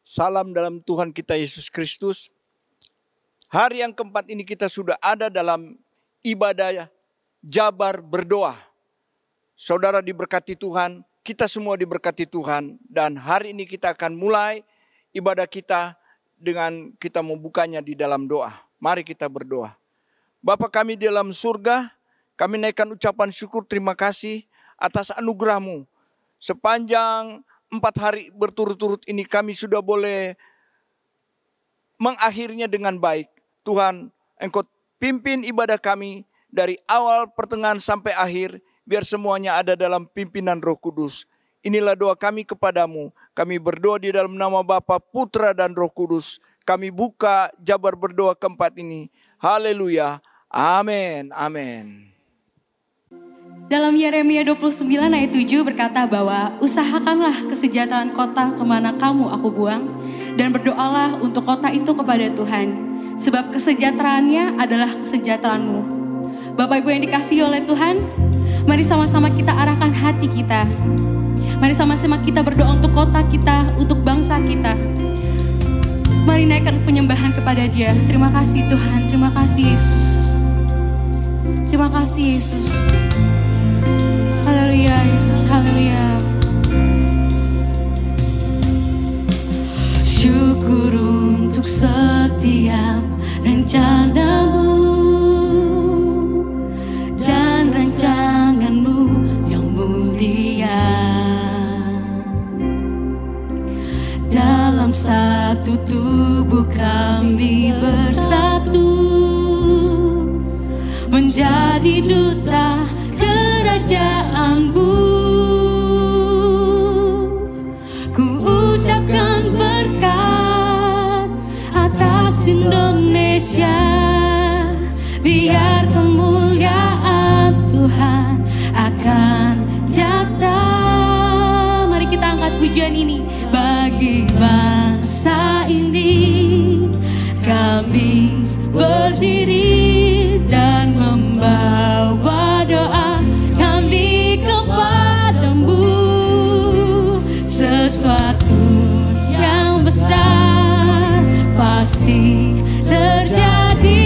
Salam dalam Tuhan kita Yesus Kristus. Hari yang keempat ini kita sudah ada dalam ibadah jabar berdoa. Saudara diberkati Tuhan, kita semua diberkati Tuhan. Dan hari ini kita akan mulai ibadah kita dengan kita membukanya di dalam doa. Mari kita berdoa. Bapa kami di dalam surga, kami naikkan ucapan syukur terima kasih atas anugerah-Mu. Sepanjang 4 hari berturut-turut ini kami sudah boleh mengakhirinya dengan baik. Tuhan, Engkau pimpin ibadah kami dari awal, pertengahan sampai akhir. Biar semuanya ada dalam pimpinan Roh Kudus. Inilah doa kami kepadamu. Kami berdoa di dalam nama Bapa, Putra dan Roh Kudus. Kami buka jabar berdoa keempat ini. Haleluya. Amin. Amin. Dalam Yeremia 29 ayat 7 berkata bahwa usahakanlah kesejahteraan kota kemana kamu aku buang, dan berdoalah untuk kota itu kepada Tuhan, sebab kesejahteraannya adalah kesejahteraanmu. Bapak Ibu yang dikasihi oleh Tuhan, mari sama-sama kita arahkan hati kita. Mari sama-sama kita berdoa untuk kota kita, untuk bangsa kita. Mari naikkan penyembahan kepada Dia. Terima kasih Tuhan, terima kasih Yesus. Terima kasih Yesus. Haleluya Yesus, haleluya. Syukur untuk setiap rencana-Mu dan rancangan-Mu yang mulia. Dalam satu tubuh kami bersatu, menjadi duta kerajaan-Mu. Ku ucapkan berkat atas Indonesia, biar kemuliaan Tuhan akan nyata. Mari kita angkat pujian ini. Bagi bangsa ini kami berdiri dan membawa doa kami kepadamu. Sesuatu yang besar pasti terjadi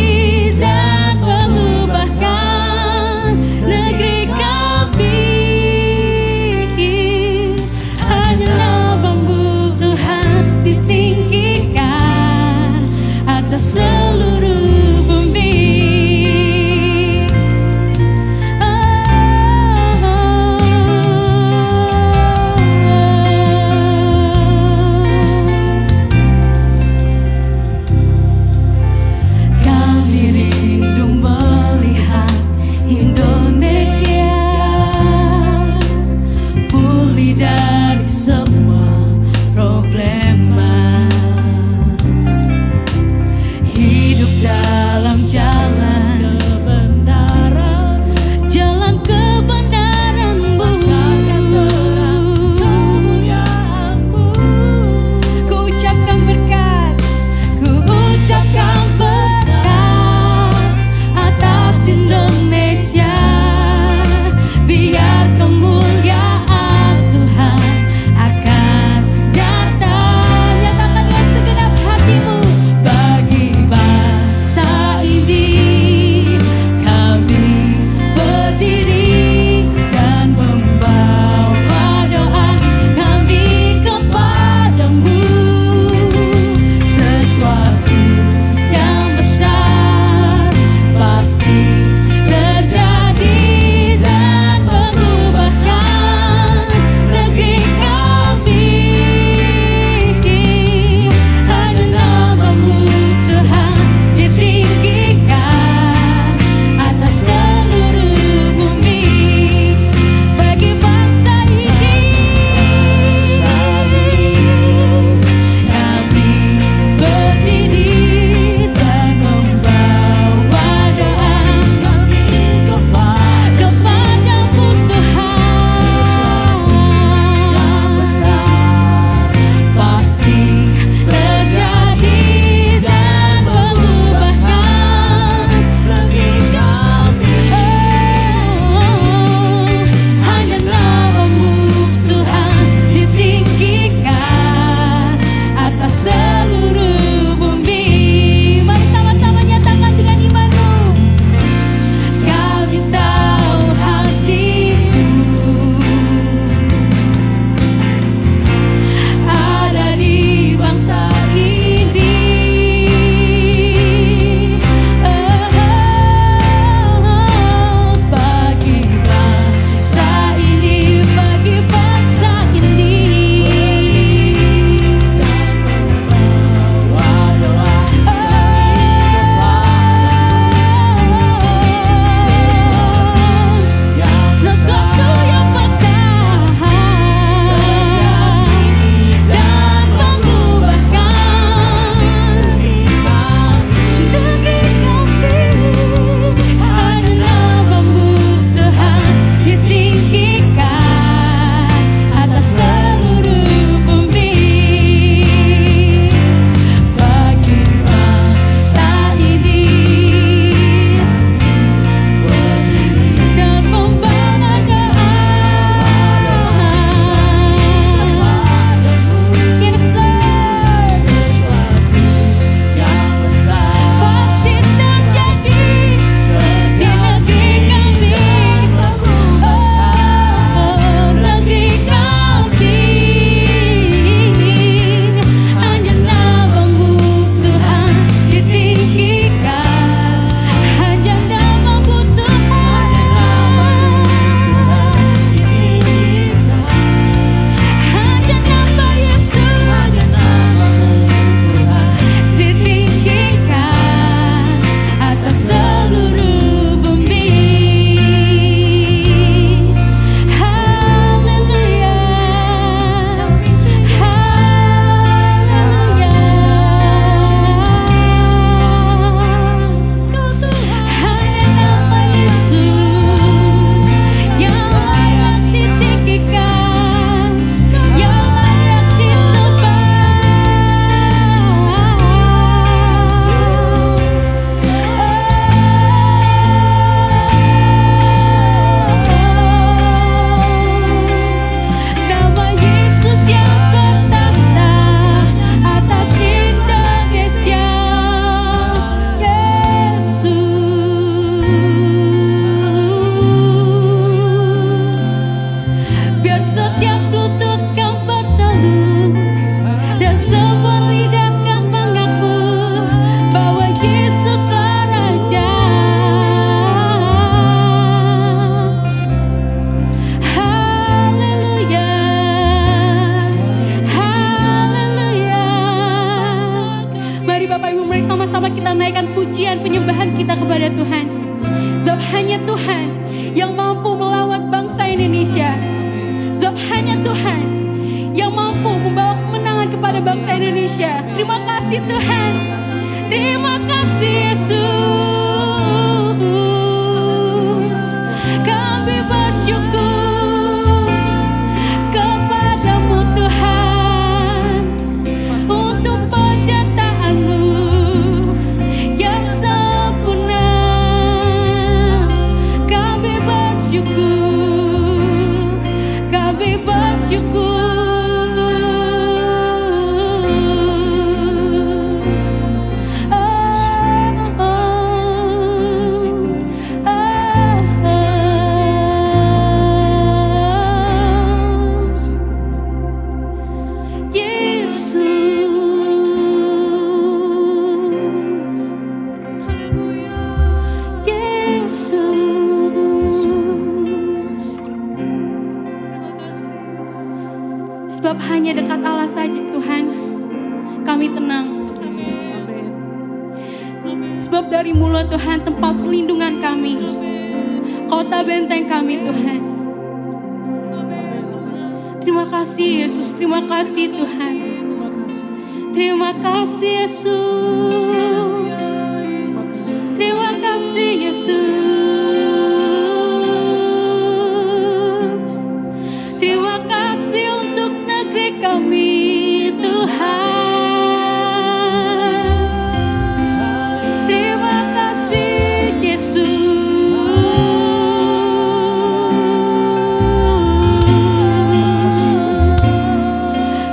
dan mengubahkan negeri kami. Hanyalah bambu Tuhan ditinggikan atas seluruh bumi. Kami rindu melihat Indonesia pulih dari semua problema, hidup dalam jalan kebenaran, jalan kebenaran-Mu. Ku ucapkan berkat, ku ucapkan berkat atas Indonesia, biar kemuliaan Tuhan Tuhan. Sebab hanya Tuhan yang mampu melawat bangsa Indonesia. Sebab hanya Tuhan yang mampu membawa kemenangan kepada bangsa Indonesia. Terima kasih Tuhan. Terima kasih Yesus. Kami bersyukur kepadamu Tuhan untuk penyertaan-Mu yang sempurna. Kami bersyukur, kami bersyukur. Sebab hanya dekat Allah saja Tuhan kami tenang. Sebab dari mulut Tuhan tempat perlindungan kami, kota benteng kami Tuhan. Terima kasih Yesus, terima kasih Tuhan. Terima kasih Yesus. Terima kasih Yesus. Terima kasih untuk negeri kami Tuhan. Terima kasih Yesus.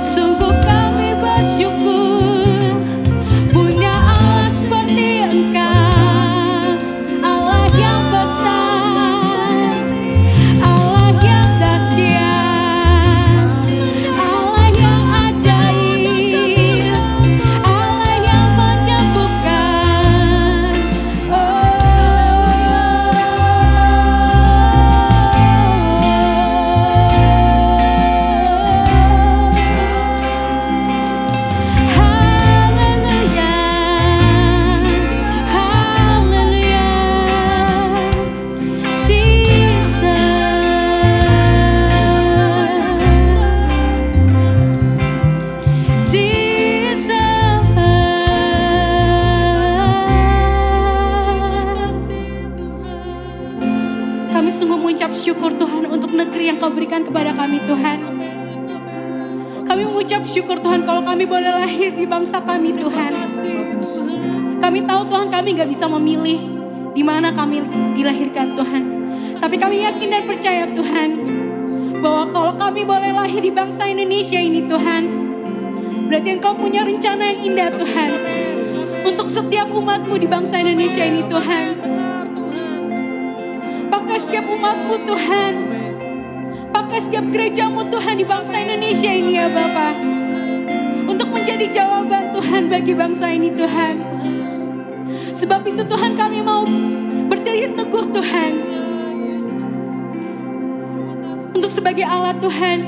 Sungguh kami bersyukur punya Allah seperti Engkau, Allah yang besar, Allah yang dahsyat, Allah yang ajaib, Allah yang menyembuhkan. Haleluya, haleluya, Kami sungguh mengucap syukur Tuhan untuk negeri yang Kau berikan kepada kami Tuhan. Kami mengucap syukur Tuhan kalau kami boleh lahir di bangsa kami Tuhan. Kami tahu Tuhan kami gak bisa memilih di mana kami dilahirkan Tuhan. Tapi kami yakin dan percaya Tuhan bahwa kalau kami boleh lahir di bangsa Indonesia ini Tuhan, berarti Engkau punya rencana yang indah Tuhan untuk setiap umat-Mu di bangsa Indonesia ini Tuhan. Pakai setiap umat-Mu Tuhan, pakai setiap gereja-Mu Tuhan di bangsa Indonesia ini ya Bapa, untuk menjadi jawaban Tuhan bagi bangsa ini Tuhan. Sebab itu Tuhan kami mau berdiri teguh Tuhan untuk sebagai alat Tuhan,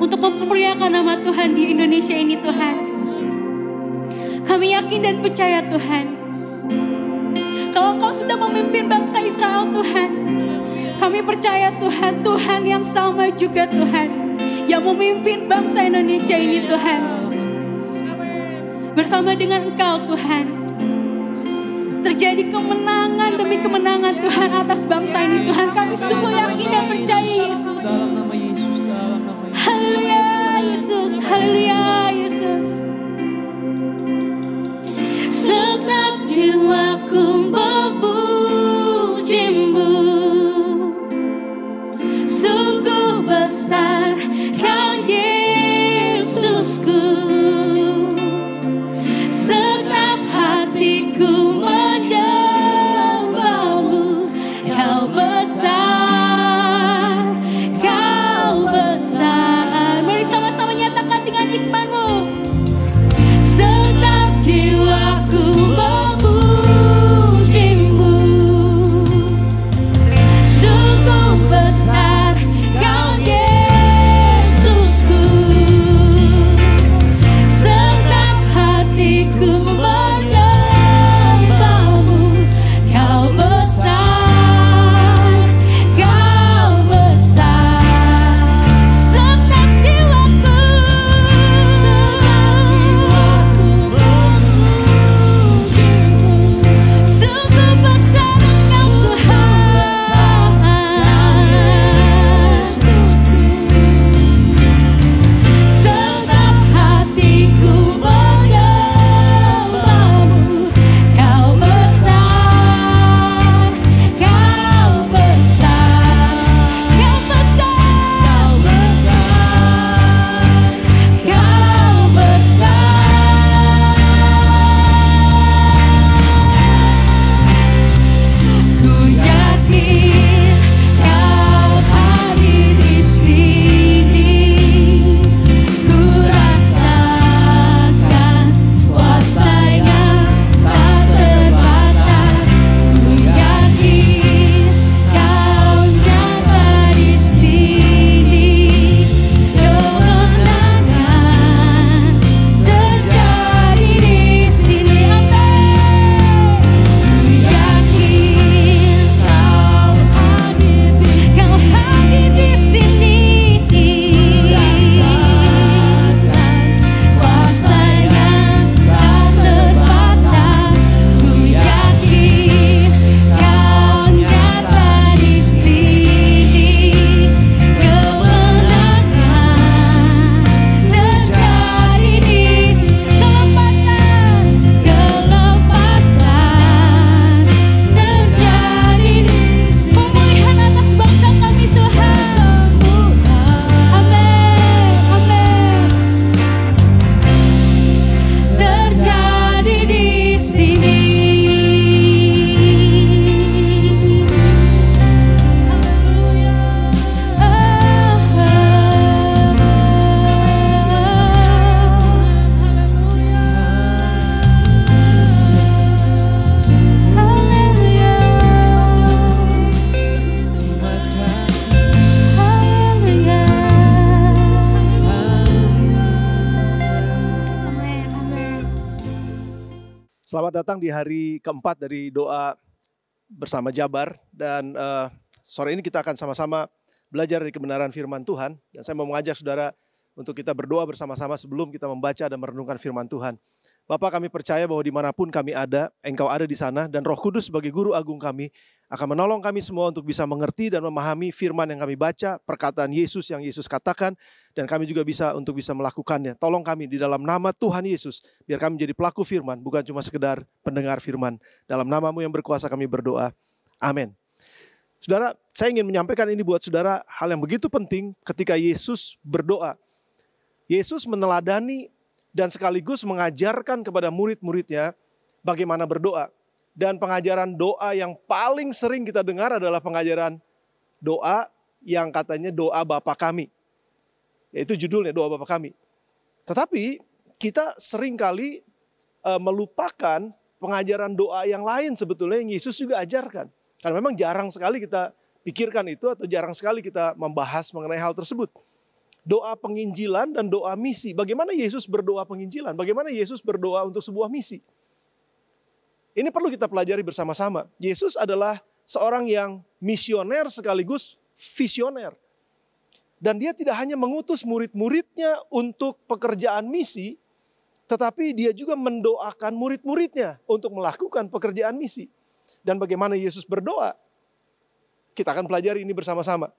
untuk memperlihatkan nama Tuhan di Indonesia ini Tuhan. Kami yakin dan percaya Tuhan, kalau Engkau sudah memimpin bangsa Israel Tuhan, kami percaya Tuhan, Tuhan yang sama juga Tuhan, yang memimpin bangsa Indonesia ini Tuhan. Bersama dengan Engkau Tuhan, terjadi kemenangan demi kemenangan Tuhan atas bangsa ini Tuhan. Kami sungguh yakin dan percaya Yesus. Haleluya Yesus, haleluya Yesus. Segenap jiwaku memuji-Mu, sungguh besar Kau Yesusku. Segenap hatiku menyembah-Mu, Kau besar, Kau Selamat datang di hari keempat dari doa bersama Jabar. Dan sore ini kita akan sama-sama belajar dari kebenaran firman Tuhan. Dan saya mau mengajak saudara untuk kita berdoa bersama-sama sebelum kita membaca dan merenungkan firman Tuhan. Bapa, kami percaya bahwa dimanapun kami ada, Engkau ada di sana. Dan Roh Kudus sebagai guru agung kami akan menolong kami semua untuk bisa mengerti dan memahami firman yang kami baca, perkataan Yesus yang Yesus katakan, dan kami juga bisa melakukannya. Tolong kami di dalam nama Tuhan Yesus, biar kami menjadi pelaku firman, bukan cuma sekedar pendengar firman. Dalam nama-Mu yang berkuasa kami berdoa. Amin. Saudara, saya ingin menyampaikan ini buat saudara, hal yang begitu penting ketika Yesus berdoa. Yesus meneladani dan sekaligus mengajarkan kepada murid-muridnya bagaimana berdoa. Dan pengajaran doa yang paling sering kita dengar adalah pengajaran doa yang katanya doa Bapa kami. Yaitu judulnya doa Bapa kami. Tetapi kita seringkali melupakan pengajaran doa yang lain sebetulnya yang Yesus juga ajarkan. Karena memang jarang sekali kita pikirkan itu atau jarang sekali kita membahas mengenai hal tersebut. Doa penginjilan dan doa misi. Bagaimana Yesus berdoa penginjilan? Bagaimana Yesus berdoa untuk sebuah misi? Ini perlu kita pelajari bersama-sama. Yesus adalah seorang yang misioner sekaligus visioner. Dan dia tidak hanya mengutus murid-muridnya untuk pekerjaan misi, tetapi dia juga mendoakan murid-muridnya untuk melakukan pekerjaan misi. Dan bagaimana Yesus berdoa? Kita akan pelajari ini bersama-sama.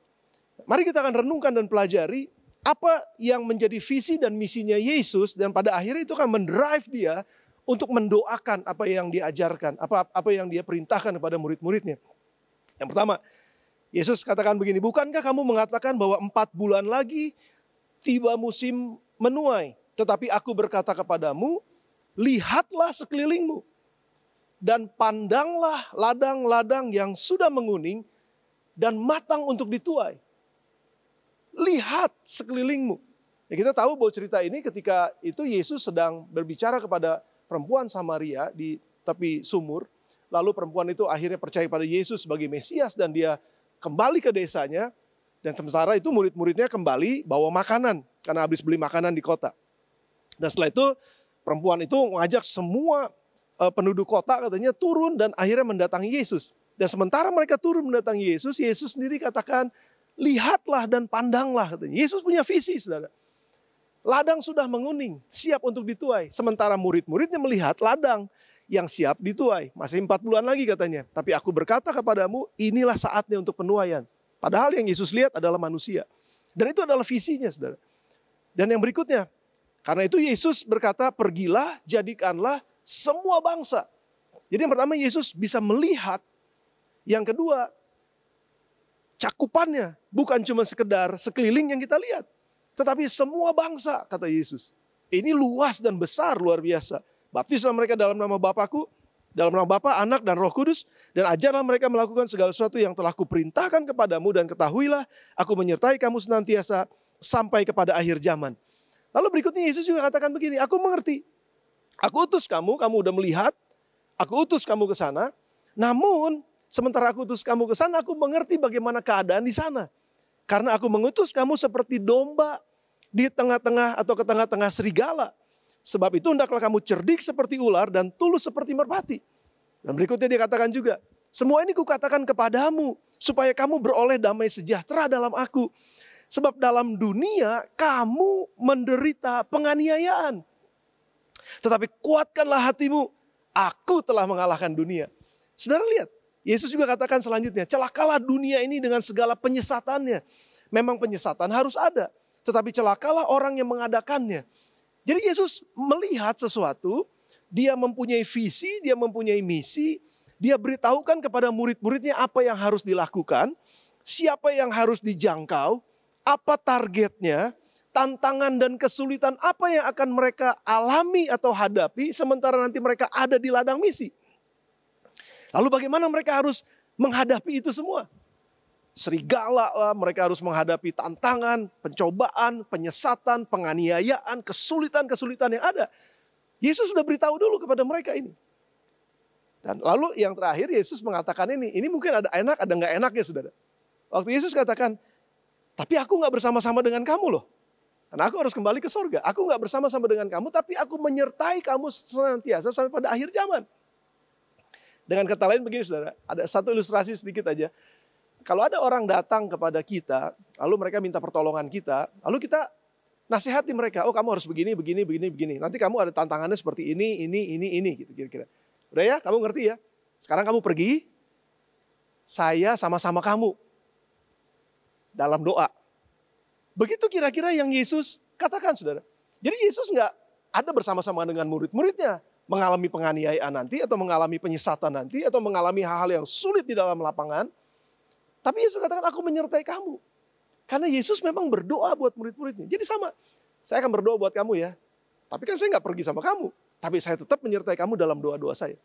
Mari kita akan renungkan dan pelajari apa yang menjadi visi dan misinya Yesus, dan pada akhirnya itu akan mendrive dia untuk mendoakan apa yang dia ajarkan, apa yang dia perintahkan kepada murid-muridnya. Yang pertama, Yesus katakan begini, bukankah kamu mengatakan bahwa 4 bulan lagi tiba musim menuai? Tetapi aku berkata kepadamu, lihatlah sekelilingmu dan pandanglah ladang-ladang yang sudah menguning dan matang untuk dituai. Lihat sekelilingmu. Ya, kita tahu bahwa cerita ini ketika itu Yesus sedang berbicara kepada perempuan Samaria di tepi sumur. Lalu perempuan itu akhirnya percaya pada Yesus sebagai Mesias dan dia kembali ke desanya. Dan sementara itu murid-muridnya kembali bawa makanan karena habis beli makanan di kota. Dan setelah itu perempuan itu mengajak semua penduduk kota katanya turun dan akhirnya mendatangi Yesus. Dan sementara mereka turun mendatangi Yesus, Yesus sendiri katakan, lihatlah dan pandanglah katanya. Yesus punya visi, saudara. Ladang sudah menguning, siap untuk dituai. Sementara murid-muridnya melihat ladang yang siap dituai. Masih 4 bulan lagi katanya. Tapi aku berkata kepadamu, inilah saatnya untuk penuaian. Padahal yang Yesus lihat adalah manusia. Dan itu adalah visinya, saudara. Dan yang berikutnya, karena itu Yesus berkata, pergilah, jadikanlah semua bangsa. Jadi yang pertama Yesus bisa melihat. Yang kedua, cakupannya bukan cuma sekedar sekeliling yang kita lihat. Tetapi semua bangsa, kata Yesus. Ini luas dan besar, luar biasa. Baptislah mereka dalam nama Bapakku, dalam nama Bapa, Anak, dan Roh Kudus. Dan ajarlah mereka melakukan segala sesuatu yang telah kuperintahkan kepadamu. Dan ketahuilah, aku menyertai kamu senantiasa sampai kepada akhir zaman. Lalu berikutnya Yesus juga katakan begini, aku mengerti. Aku utus kamu, kamu udah melihat. Aku utus kamu ke sana. Namun, sementara aku utus kamu ke sana, aku mengerti bagaimana keadaan di sana. Karena aku mengutus kamu seperti domba di tengah-tengah atau ke tengah-tengah serigala. Sebab itu hendaklah kamu cerdik seperti ular dan tulus seperti merpati. Dan berikutnya dia katakan juga, semua ini kukatakan kepadamu supaya kamu beroleh damai sejahtera dalam aku. Sebab dalam dunia kamu menderita penganiayaan. Tetapi kuatkanlah hatimu, aku telah mengalahkan dunia. Saudara lihat. Yesus juga katakan selanjutnya, celakalah dunia ini dengan segala penyesatannya. Memang penyesatan harus ada, tetapi celakalah orang yang mengadakannya. Jadi Yesus melihat sesuatu, dia mempunyai visi, dia mempunyai misi, dia beritahukan kepada murid-muridnya apa yang harus dilakukan, siapa yang harus dijangkau, apa targetnya, tantangan dan kesulitan apa yang akan mereka alami atau hadapi sementara nanti mereka ada di ladang misi. Lalu bagaimana mereka harus menghadapi itu semua? Serigala lah, mereka harus menghadapi tantangan, pencobaan, penyesatan, penganiayaan, kesulitan-kesulitan yang ada. Yesus sudah beritahu dulu kepada mereka ini. Dan lalu yang terakhir Yesus mengatakan ini mungkin ada enak, ada nggak enaknya saudara. Waktu Yesus katakan, tapi aku nggak bersama-sama dengan kamu loh. Karena aku harus kembali ke sorga. Aku nggak bersama-sama dengan kamu, tapi aku menyertai kamu senantiasa sampai pada akhir zaman. Dengan kata lain begini saudara, ada satu ilustrasi sedikit aja. Kalau ada orang datang kepada kita, lalu mereka minta pertolongan kita, lalu kita nasihati mereka, oh kamu harus begini, begini, begini, begini. Nanti kamu ada tantangannya seperti ini, gitu kira-kira. Udah ya, kamu ngerti ya? Sekarang kamu pergi, saya sama-sama kamu dalam doa. Begitu kira-kira yang Yesus katakan saudara. Jadi Yesus nggak ada bersama-sama dengan murid-muridnya. Mengalami penganiayaan nanti, atau mengalami penyesatan nanti, atau mengalami hal-hal yang sulit di dalam lapangan. Tapi Yesus katakan, aku menyertai kamu. Karena Yesus memang berdoa buat murid-muridnya. Jadi sama, saya akan berdoa buat kamu ya. Tapi kan saya nggak pergi sama kamu. Tapi saya tetap menyertai kamu dalam doa-doa saya.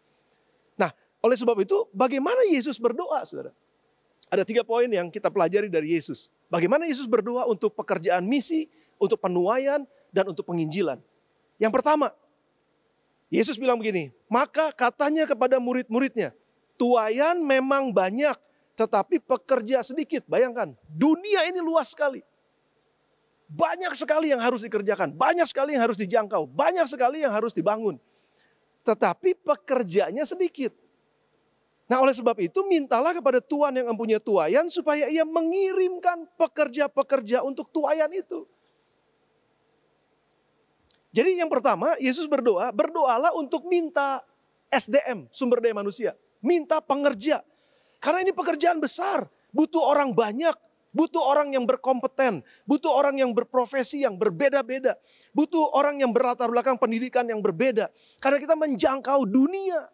Nah, oleh sebab itu, bagaimana Yesus berdoa, saudara? Ada 3 poin yang kita pelajari dari Yesus. Bagaimana Yesus berdoa untuk pekerjaan misi, untuk penuaian, dan untuk penginjilan. Yang pertama, Yesus bilang begini, maka katanya kepada murid-muridnya, tuaian memang banyak, tetapi pekerja sedikit. Bayangkan, dunia ini luas sekali. Banyak sekali yang harus dikerjakan, banyak sekali yang harus dijangkau, banyak sekali yang harus dibangun. Tetapi pekerjanya sedikit. Nah oleh sebab itu mintalah kepada Tuhan yang mempunyai tuaian supaya ia mengirimkan pekerja-pekerja untuk tuaian itu. Jadi yang pertama Yesus berdoa, berdoalah untuk minta SDM, sumber daya manusia. Minta pengerja. Karena ini pekerjaan besar, butuh orang banyak, butuh orang yang berkompeten, butuh orang yang berprofesi yang berbeda-beda, butuh orang yang berlatar belakang pendidikan yang berbeda. Karena kita menjangkau dunia.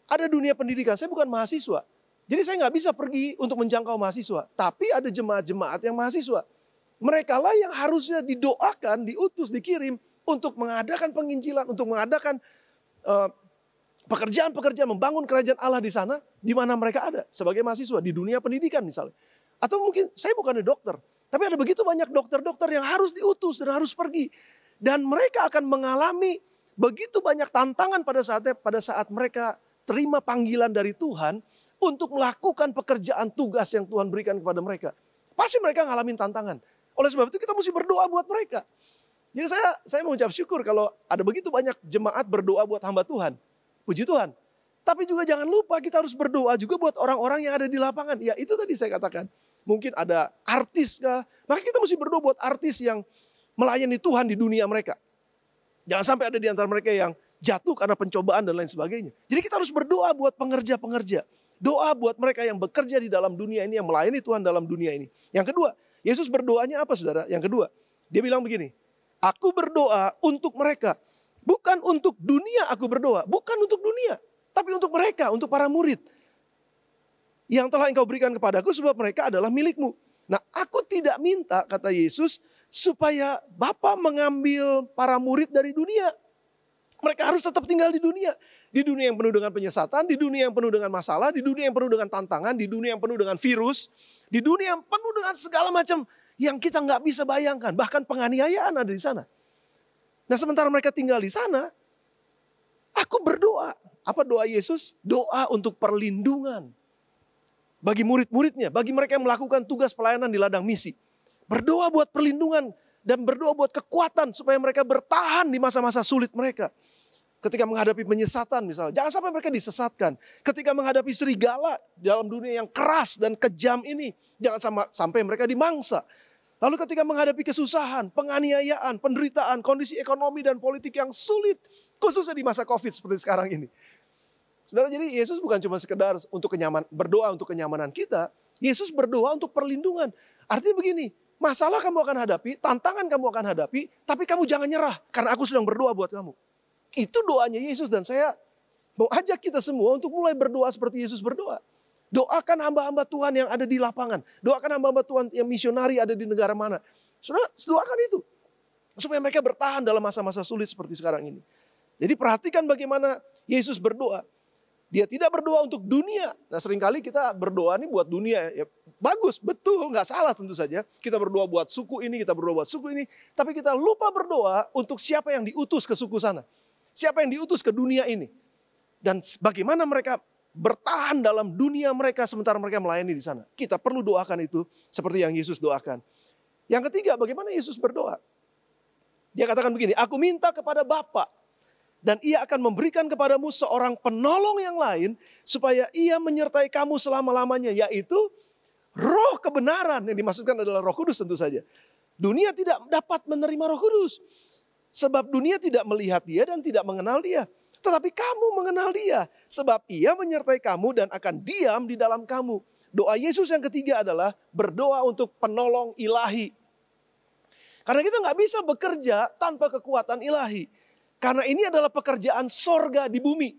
Ada dunia pendidikan, saya bukan mahasiswa. Jadi saya nggak bisa pergi untuk menjangkau mahasiswa. Tapi ada jemaat-jemaat yang mahasiswa. Mereka lah yang harusnya didoakan, diutus, dikirim untuk mengadakan penginjilan, untuk mengadakan pekerjaan-pekerjaan, membangun kerajaan Allah di sana, di mana mereka ada sebagai mahasiswa di dunia pendidikan misalnya. Atau mungkin saya bukan dokter, tapi ada begitu banyak dokter-dokter yang harus diutus dan harus pergi. Dan mereka akan mengalami begitu banyak tantangan pada saat mereka terima panggilan dari Tuhan untuk melakukan pekerjaan tugas yang Tuhan berikan kepada mereka. Pasti mereka ngalamin tantangan. Oleh sebab itu kita mesti berdoa buat mereka. Jadi saya mengucap syukur kalau ada begitu banyak jemaat berdoa buat hamba Tuhan. Puji Tuhan. Tapi juga jangan lupa kita harus berdoa juga buat orang-orang yang ada di lapangan. Ya itu tadi saya katakan. Mungkin ada artis kah? Maka kita mesti berdoa buat artis yang melayani Tuhan di dunia mereka. Jangan sampai ada di antara mereka yang jatuh karena pencobaan dan lain sebagainya. Jadi kita harus berdoa buat pengerja-pengerja. Doa buat mereka yang bekerja di dalam dunia ini, yang melayani Tuhan dalam dunia ini. Yang kedua, Yesus berdoanya apa saudara? Yang kedua, dia bilang begini, aku berdoa untuk mereka. Bukan untuk dunia aku berdoa. Bukan untuk dunia. Tapi untuk mereka, untuk para murid. Yang telah engkau berikan kepadaku sebab mereka adalah milikmu. Nah aku tidak minta, kata Yesus, supaya Bapa mengambil para murid dari dunia. Mereka harus tetap tinggal di dunia. Di dunia yang penuh dengan penyesatan, di dunia yang penuh dengan masalah, di dunia yang penuh dengan tantangan, di dunia yang penuh dengan virus, di dunia yang penuh dengan segala macam yang kita nggak bisa bayangkan. Bahkan penganiayaan ada di sana. Nah sementara mereka tinggal di sana, aku berdoa. Apa doa Yesus? Doa untuk perlindungan. Bagi murid-muridnya, bagi mereka yang melakukan tugas pelayanan di ladang misi. Berdoa buat perlindungan dan berdoa buat kekuatan supaya mereka bertahan di masa-masa sulit mereka. Ketika menghadapi penyesatan misalnya, jangan sampai mereka disesatkan. Ketika menghadapi serigala dalam dunia yang keras dan kejam ini, jangan sampai mereka dimangsa. Lalu ketika menghadapi kesusahan, penganiayaan, penderitaan, kondisi ekonomi dan politik yang sulit, khususnya di masa COVID seperti sekarang ini. Saudara, jadi Yesus bukan cuma sekedar untuk berdoa untuk kenyamanan kita, Yesus berdoa untuk perlindungan. Artinya begini, masalah kamu akan hadapi, tantangan kamu akan hadapi, tapi kamu jangan nyerah karena aku sedang berdoa buat kamu. Itu doanya Yesus dan saya mau ajak kita semua untuk mulai berdoa seperti Yesus berdoa. Doakan hamba-hamba Tuhan yang ada di lapangan. Doakan hamba-hamba Tuhan yang misionari ada di negara mana. Saudara, doakan itu. Supaya mereka bertahan dalam masa-masa sulit seperti sekarang ini. Jadi perhatikan bagaimana Yesus berdoa. Dia tidak berdoa untuk dunia. Nah seringkali kita berdoa nih buat dunia. Ya, bagus, betul, nggak salah tentu saja. Kita berdoa buat suku ini, kita berdoa buat suku ini. Tapi kita lupa berdoa untuk siapa yang diutus ke suku sana. Siapa yang diutus ke dunia ini. Dan bagaimana mereka bertahan dalam dunia mereka sementara mereka melayani di sana. Kita perlu doakan itu seperti yang Yesus doakan. Yang ketiga, bagaimana Yesus berdoa? Dia katakan begini, aku minta kepada Bapa dan ia akan memberikan kepadamu seorang penolong yang lain supaya ia menyertai kamu selama-lamanya, yaitu Roh kebenaran. Yang dimaksudkan adalah Roh Kudus tentu saja. Dunia tidak dapat menerima Roh Kudus. Sebab dunia tidak melihat dia dan tidak mengenal dia. Tetapi kamu mengenal dia. Sebab ia menyertai kamu dan akan diam di dalam kamu. Doa Yesus yang ketiga adalah berdoa untuk penolong ilahi. Karena kita nggak bisa bekerja tanpa kekuatan ilahi. Karena ini adalah pekerjaan sorga di bumi.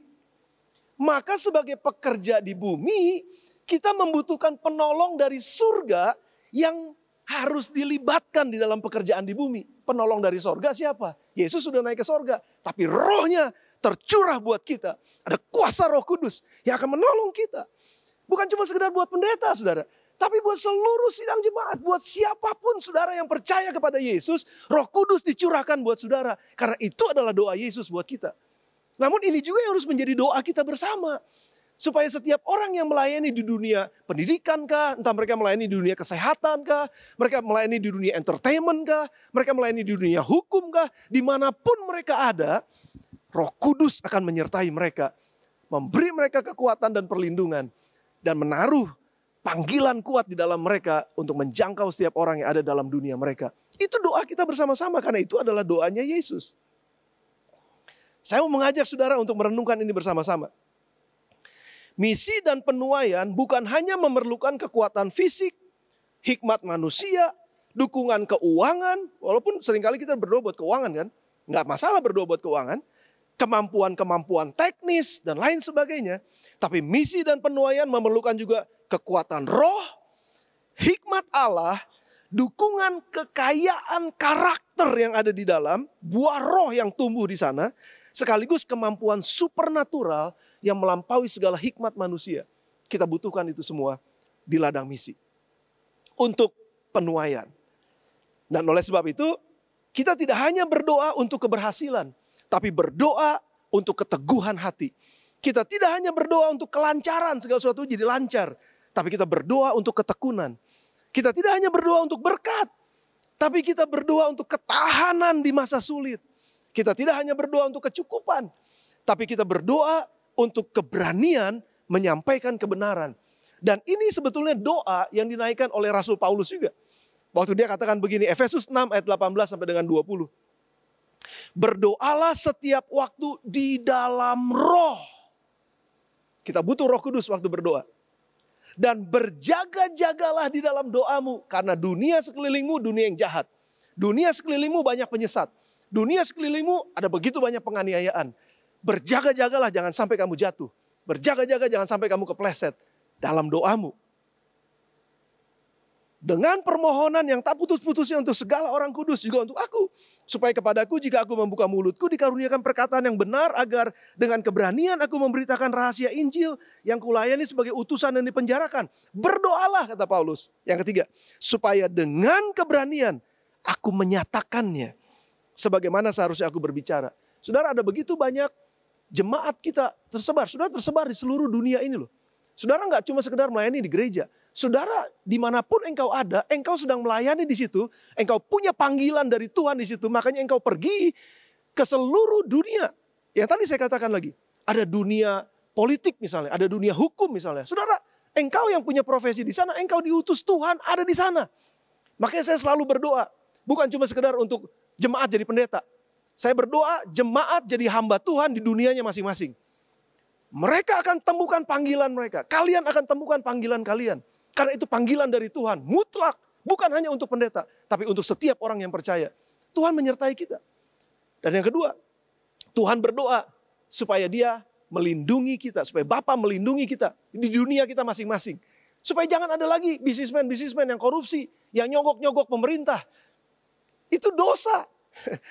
Maka sebagai pekerja di bumi, kita membutuhkan penolong dari surga yang harus dilibatkan di dalam pekerjaan di bumi. Penolong dari sorga siapa? Yesus sudah naik ke sorga. Tapi rohnya tercurah buat kita. Ada kuasa Roh Kudus yang akan menolong kita. Bukan cuma sekedar buat pendeta, saudara. Tapi buat seluruh sidang jemaat. Buat siapapun saudara yang percaya kepada Yesus. Roh Kudus dicurahkan buat saudara. Karena itu adalah doa Yesus buat kita. Namun ini juga yang harus menjadi doa kita bersama. Supaya setiap orang yang melayani di dunia pendidikan kah, entah mereka melayani di dunia kesehatan kah, mereka melayani di dunia entertainment kah, mereka melayani di dunia hukum kah, dimanapun mereka ada, Roh Kudus akan menyertai mereka. Memberi mereka kekuatan dan perlindungan. Dan menaruh panggilan kuat di dalam mereka untuk menjangkau setiap orang yang ada dalam dunia mereka. Itu doa kita bersama-sama karena itu adalah doanya Yesus. Saya mau mengajak saudara untuk merenungkan ini bersama-sama. Misi dan penuaian bukan hanya memerlukan kekuatan fisik, hikmat manusia, dukungan keuangan. Walaupun seringkali kita berdoa buat keuangan kan. Nggak masalah berdoa buat keuangan. Kemampuan-kemampuan teknis dan lain sebagainya. Tapi misi dan penuaian memerlukan juga kekuatan roh, hikmat Allah, dukungan kekayaan karakter yang ada di dalam, buah roh yang tumbuh di sana, sekaligus kemampuan supernatural yang melampaui segala hikmat manusia. Kita butuhkan itu semua di ladang misi. Untuk penuaian. Dan oleh sebab itu, kita tidak hanya berdoa untuk keberhasilan. Tapi berdoa untuk keteguhan hati. Kita tidak hanya berdoa untuk kelancaran, segala sesuatu jadi lancar. Tapi kita berdoa untuk ketekunan. Kita tidak hanya berdoa untuk berkat. Tapi kita berdoa untuk ketahanan di masa sulit. Kita tidak hanya berdoa untuk kecukupan. Tapi kita berdoa untuk keberanian menyampaikan kebenaran. Dan ini sebetulnya doa yang dinaikkan oleh Rasul Paulus juga. Waktu dia katakan begini, Efesus 6 ayat 18 sampai dengan 20. Berdoalah setiap waktu di dalam roh. Kita butuh Roh Kudus waktu berdoa. Dan berjaga-jagalah di dalam doamu. Karena dunia sekelilingmu dunia yang jahat. Dunia sekelilingmu banyak penyesat. Dunia sekelilingmu ada begitu banyak penganiayaan. Berjaga-jagalah jangan sampai kamu jatuh. Berjaga-jaga jangan sampai kamu kepleset dalam doamu. Dengan permohonan yang tak putus-putusnya untuk segala orang kudus juga untuk aku. Supaya kepadaku jika aku membuka mulutku dikaruniakan perkataan yang benar agar dengan keberanian aku memberitakan rahasia Injil yang kulayani sebagai utusan yang dipenjarakan. Berdoalah kata Paulus. Yang ketiga, supaya dengan keberanian aku menyatakannya. Sebagaimana seharusnya aku berbicara. Saudara, ada begitu banyak jemaat kita tersebar. Saudara tersebar di seluruh dunia ini loh. Saudara nggak cuma sekedar melayani di gereja. Saudara dimanapun engkau ada, engkau sedang melayani di situ. Engkau punya panggilan dari Tuhan di situ. Makanya engkau pergi ke seluruh dunia. Yang tadi saya katakan lagi. Ada dunia politik misalnya. Ada dunia hukum misalnya. Saudara, engkau yang punya profesi di sana. Engkau diutus Tuhan ada di sana. Makanya saya selalu berdoa. Bukan cuma sekedar untuk jemaat jadi pendeta. Saya berdoa jemaat jadi hamba Tuhan di dunianya masing-masing. Mereka akan temukan panggilan mereka. Kalian akan temukan panggilan kalian. Karena itu panggilan dari Tuhan. Mutlak. Bukan hanya untuk pendeta. Tapi untuk setiap orang yang percaya. Tuhan menyertai kita. Dan yang kedua. Tuhan berdoa. Supaya dia melindungi kita. Supaya Bapa melindungi kita. Di dunia kita masing-masing. Supaya jangan ada lagi bisnismen yang korupsi. Yang nyogok-nyogok pemerintah. Itu dosa.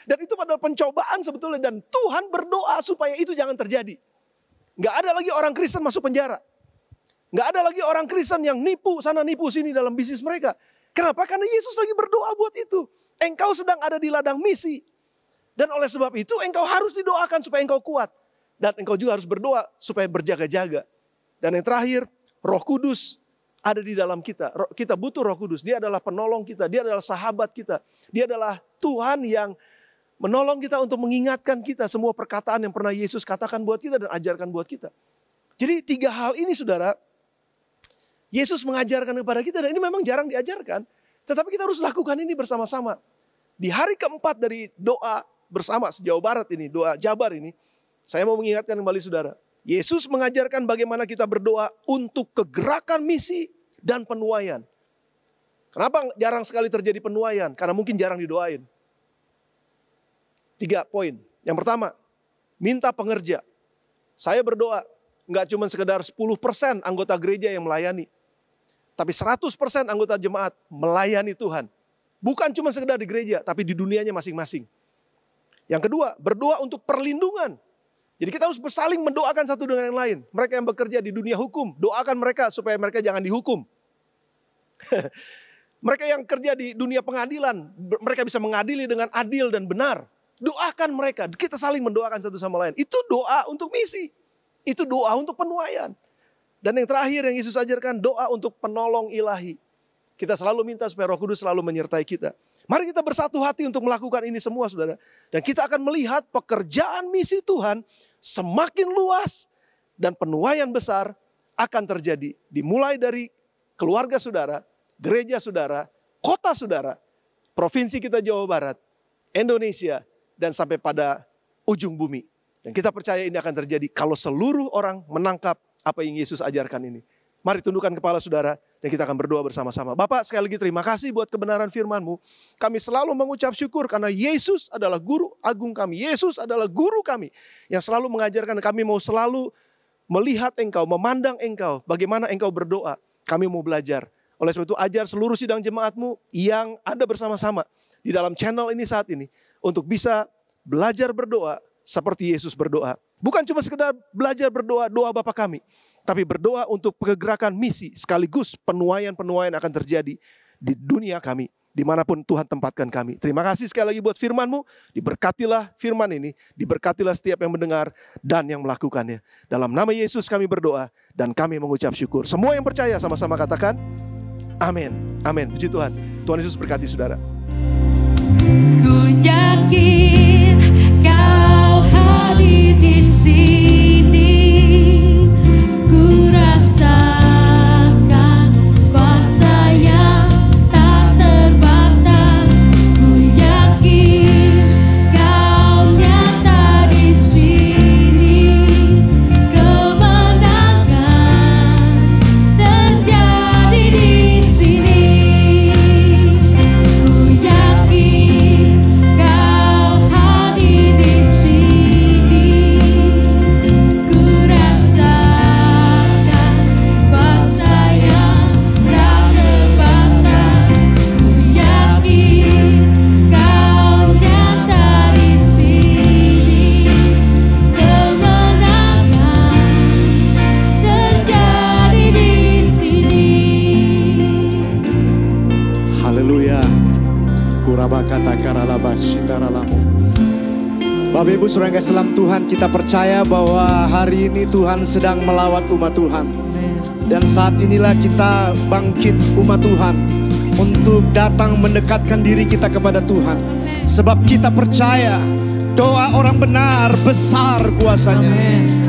Dan itu adalah pencobaan sebetulnya. Dan Tuhan berdoa supaya itu jangan terjadi. Gak ada lagi orang Kristen masuk penjara. Gak ada lagi orang Kristen yang nipu sana nipu sini dalam bisnis mereka. Kenapa? Karena Yesus lagi berdoa buat itu. Engkau sedang ada di ladang misi. Dan oleh sebab itu engkau harus didoakan supaya engkau kuat. Dan engkau juga harus berdoa supaya berjaga-jaga. Dan yang terakhir, Roh Kudus ada di dalam kita. Kita butuh Roh Kudus. Dia adalah penolong kita. Dia adalah sahabat kita. Dia adalah Tuhan yang menolong kita untuk mengingatkan kita semua perkataan yang pernah Yesus katakan buat kita dan ajarkan buat kita. Jadi 3 hal ini saudara, Yesus mengajarkan kepada kita dan ini memang jarang diajarkan. Tetapi kita harus lakukan ini bersama-sama. Di hari keempat dari doa bersama sejauh barat ini, doa Jabar ini, saya mau mengingatkan kembali saudara. Yesus mengajarkan bagaimana kita berdoa untuk kegerakan misi dan penuaian. Kenapa jarang sekali terjadi penuaian? Karena mungkin jarang didoain. 3 poin. Yang pertama, minta pengerja. Saya berdoa, nggak cuma sekedar 10% anggota gereja yang melayani. Tapi 100% anggota jemaat melayani Tuhan. Bukan cuma sekedar di gereja, tapi di dunianya masing-masing. Yang kedua, berdoa untuk perlindungan. Jadi kita harus saling mendoakan satu dengan yang lain. Mereka yang bekerja di dunia hukum, doakan mereka supaya mereka jangan dihukum. Mereka yang kerja di dunia pengadilan, mereka bisa mengadili dengan adil dan benar. Doakan mereka, kita saling mendoakan satu sama lain. Itu doa untuk misi. Itu doa untuk penuaian. Dan yang terakhir yang Yesus ajarkan, doa untuk penolong ilahi. Kita selalu minta supaya Roh Kudus selalu menyertai kita. Mari kita bersatu hati untuk melakukan ini semua saudara. Dan kita akan melihat pekerjaan misi Tuhan semakin luas. Dan penuaian besar akan terjadi. Dimulai dari keluarga saudara, gereja saudara, kota saudara, provinsi kita Jawa Barat, Indonesia, dan sampai pada ujung bumi. Dan kita percaya ini akan terjadi kalau seluruh orang menangkap apa yang Yesus ajarkan ini. Mari tundukkan kepala saudara dan kita akan berdoa bersama-sama. Bapak, sekali lagi terima kasih buat kebenaran firman-Mu. Kami selalu mengucap syukur karena Yesus adalah guru agung kami. Yesus adalah guru kami yang selalu mengajarkan kami mau selalu melihat Engkau, memandang Engkau, bagaimana Engkau berdoa. Kami mau belajar. Oleh sebab itu ajar seluruh sidang jemaat-Mu yang ada bersama-sama di dalam channel ini saat ini untuk bisa belajar berdoa seperti Yesus berdoa. Bukan cuma sekedar belajar berdoa, doa Bapa kami. Tapi berdoa untuk pergerakan misi sekaligus penuaian-penuaian akan terjadi di dunia kami. Dimanapun Tuhan tempatkan kami. Terima kasih sekali lagi buat firman-Mu. Diberkatilah firman ini. Diberkatilah setiap yang mendengar dan yang melakukannya. Dalam nama Yesus kami berdoa dan kami mengucap syukur. Semua yang percaya sama-sama katakan amin. Amin. Puji Tuhan. Tuhan Yesus berkati saudara. Ku yakin Kau hadir di sini. Ku rasakan kuasa yang tak terbatas. Ku yakin Kau nyata di sini. Kemenangan terjadi di sini. Ku yakin Kau hadir di sini. Ku rasakan kuasa yang tak terbatas. Ku yakin Kau nyata di sini. Kemenangan terjadi di sini. Haleluya. Kurabakata karalabashindaralamu. Bapak Ibu Saudara yang kasih dalam Tuhan, kita percaya bahwa hari ini Tuhan sedang melawat umat Tuhan. Dan saat inilah kita bangkit umat Tuhan untuk datang mendekatkan diri kita kepada Tuhan. Sebab kita percaya doa orang benar besar kuasanya.